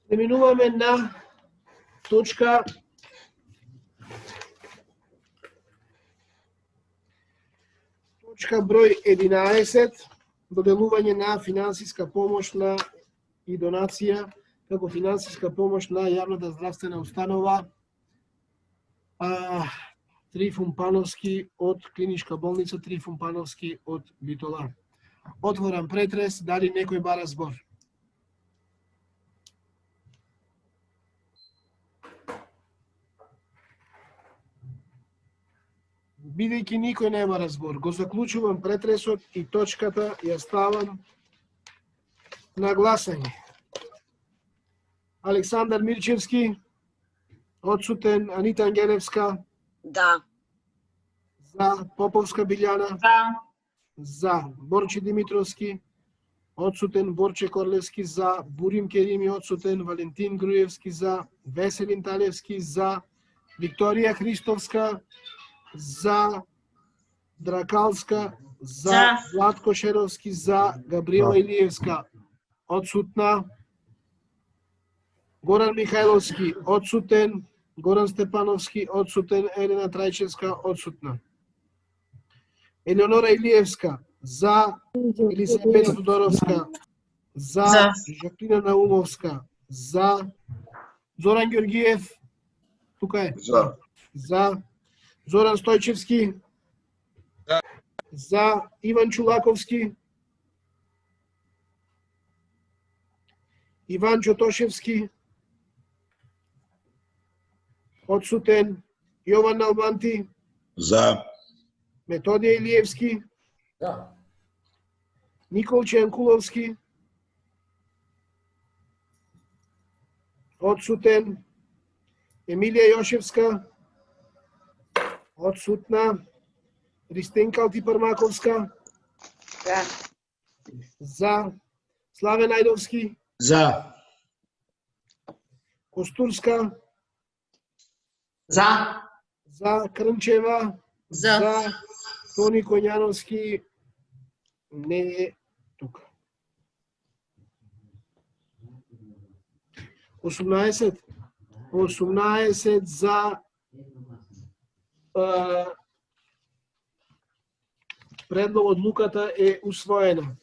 Преминуваме на точка број 11, доделување на финансиска помош и донација како финансиска помош на јавната здравствена установа Трифун Пановски од Клиничка болница Трифун Пановски од Битола. Отворам претрес, дали некој бара збор? Бидејќи никој нема разбор, го заклучувам претресот и точката ја ставам на гласање. Александар Мирчевски, одсутен. Анита Ангелевска, Да. за. Поповска Билјана, Да. за. Борче Димитровски, одсутен. Борче Корлевски, за. Бурим Керими, одсутен. Валентин Груевски, за. Веселин Талевски, за. Викторија Христовска, за. Дракалска, за. Владко Шеровски, за. Габриела Илиевска, одсутна. Горан Михајловски, одсутен. Горан Степановски, одсутен. Елена Трајчевска, одсутна. Елеонора Илиевска, за. Елисабета Тодоровска, за. Жаклина Наумовска, за. Зоран Ѓорѓиев, тука е. За. За. Зоран Стојчевски. Да. За. Иван Чулаковски. Иван Џотошевски. Одсутен. Јован Налманти. За. Методија Илиевски. Да. Николче Јанкуловски. Одсутен. Емилија Јошевска. Одсутна. Ристенка Алтипармаковска. Да. За. Славен Ајдовски. За. Костурска. За. За. Крнчева. За. Тони Коњановски не е тука. 18 за предлог одлуката е усвоена.